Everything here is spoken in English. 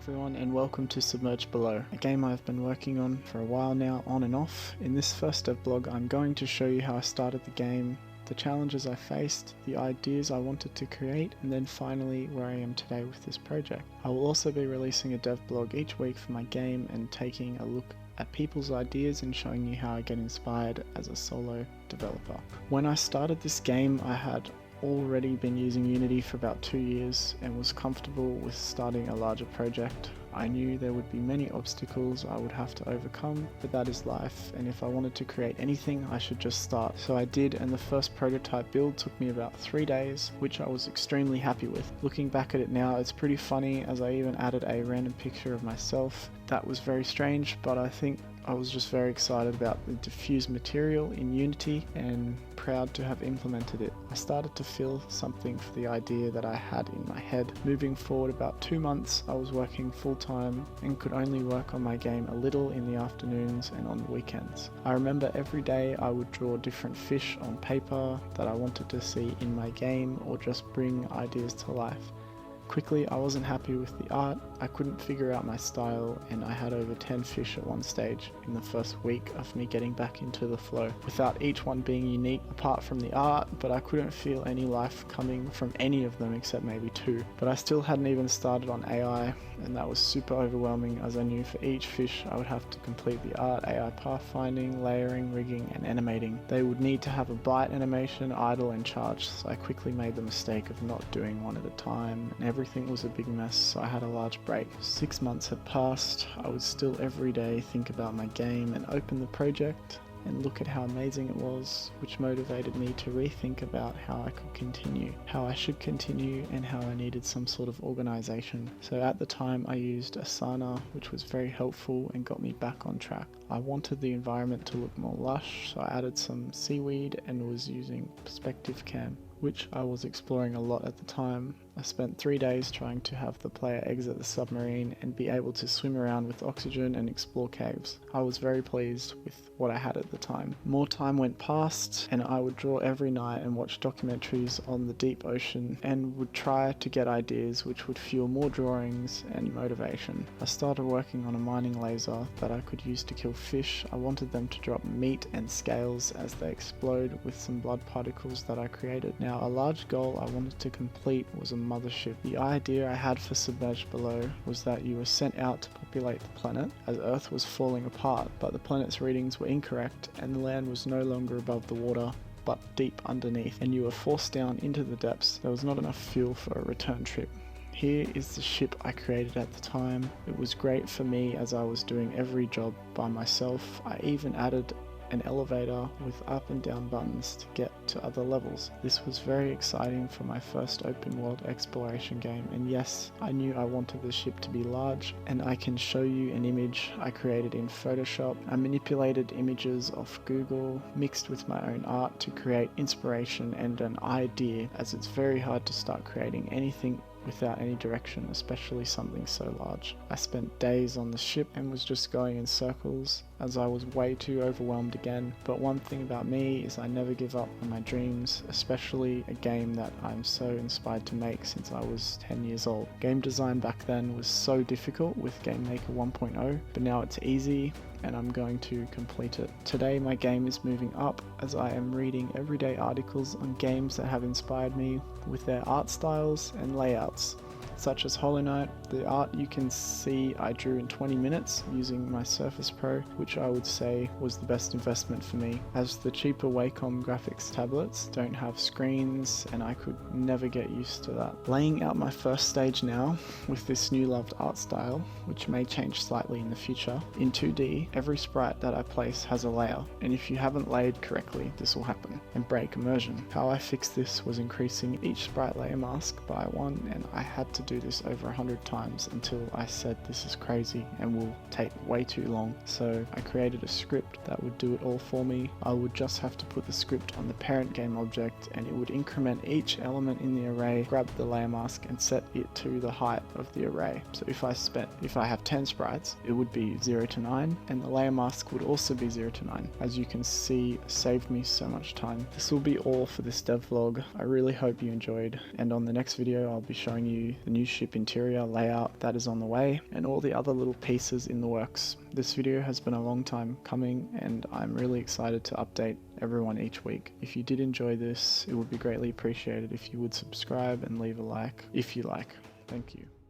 everyone, and welcome to Submerged Below, a game I've been working on for a while now, on and off. In this first devlog, I'm going to show you how I started the game, the challenges I faced, the ideas I wanted to create, and then finally where I am today with this project. I will also be releasing a devlog each week for my game and taking a look at people's ideas and showing you how I get inspired as a solo developer. When I started this game, I had already been using Unity for about 2 years and was comfortable with starting a larger project. I knew there would be many obstacles I would have to overcome, but that is life, and if I wanted to create anything I should just start. So I did, and the first prototype build took me about 3 days, which I was extremely happy with. Looking back at it now, it's pretty funny as I even added a random picture of myself. That was very strange, but I think I was just very excited about the diffused material in Unity and proud to have implemented it. I started to feel something for the idea that I had in my head. Moving forward about 2 months, I was working full time and could only work on my game a little in the afternoons and on the weekends. I remember every day I would draw different fish on paper that I wanted to see in my game or just bring ideas to life. Quickly, I wasn't happy with the art, I couldn't figure out my style, and I had over 10 fish at one stage in the first week of me getting back into the flow, without each one being unique apart from the art, but I couldn't feel any life coming from any of them except maybe 2. But I still hadn't even started on AI, and that was super overwhelming as I knew for each fish I would have to complete the art, AI pathfinding, layering, rigging, and animating. They would need to have a bite animation, idle, and charge, so I quickly made the mistake of not doing one at a time, and everything was a big mess, so I had a large break. 6 months had passed. I would still every day think about my game and open the project and look at how amazing it was, which motivated me to rethink about how I could continue, how I should continue, and how I needed some sort of organization. So at the time I used Asana, which was very helpful and got me back on track. I wanted the environment to look more lush, so I added some seaweed and was using Perspective Cam, which I was exploring a lot at the time. I spent 3 days trying to have the player exit the submarine and be able to swim around with oxygen and explore caves. I was very pleased with what I had at the time. More time went past and I would draw every night and watch documentaries on the deep ocean and would try to get ideas which would fuel more drawings and motivation. I started working on a mining laser that I could use to kill fish. I wanted them to drop meat and scales as they explode with some blood particles that I created. Now, a large goal I wanted to complete was a mothership. The idea I had for Submerged Below was that you were sent out to populate the planet as Earth was falling apart, but the planet's readings were incorrect and the land was no longer above the water but deep underneath, and you were forced down into the depths. There was not enough fuel for a return trip. Here is the ship I created at the time. It was great for me as I was doing every job by myself. I even added an elevator with up and down buttons to get to other levels. This was very exciting for my first open world exploration game, and yes, I knew I wanted the ship to be large, and I can show you an image I created in Photoshop. I manipulated images off Google, mixed with my own art to create inspiration and an idea, as it's very hard to start creating anything without any direction, especially something so large. I spent days on the ship and was just going in circles as I was way too overwhelmed again. But one thing about me is I never give up on my dreams, especially a game that I'm so inspired to make since I was 10 years old. Game design back then was so difficult with GameMaker 1.0, but now it's easy and I'm going to complete it. Today my game is moving up as I am reading everyday articles on games that have inspired me with their art styles and layouts, such as Hollow Knight. The art you can see I drew in 20 minutes using my Surface Pro, which I would say was the best investment for me, as the cheaper Wacom graphics tablets don't have screens and I could never get used to that. Laying out my first stage now with this new loved art style, which may change slightly in the future. In 2D, every sprite that I place has a layer, and if you haven't layered correctly, this will happen and break immersion. How I fixed this was increasing each sprite layer mask by 1, and I had to do this over 100 times until I said this is crazy and will take way too long. So I created a script that would do it all for me. I would just have to put the script on the parent game object and it would increment each element in the array, grab the layer mask and set it to the height of the array. So if I have 10 sprites, it would be 0 to 9, and the layer mask would also be 0 to 9. As you can see, saved me so much time. This will be all for this devlog. I really hope you enjoyed, and on the next video I'll be showing you the new new ship interior layout that is on the way, and all the other little pieces in the works. This video has been a long time coming, and I'm really excited to update everyone each week. If you did enjoy this, it would be greatly appreciated if you would subscribe and leave a like if you like. Thank you.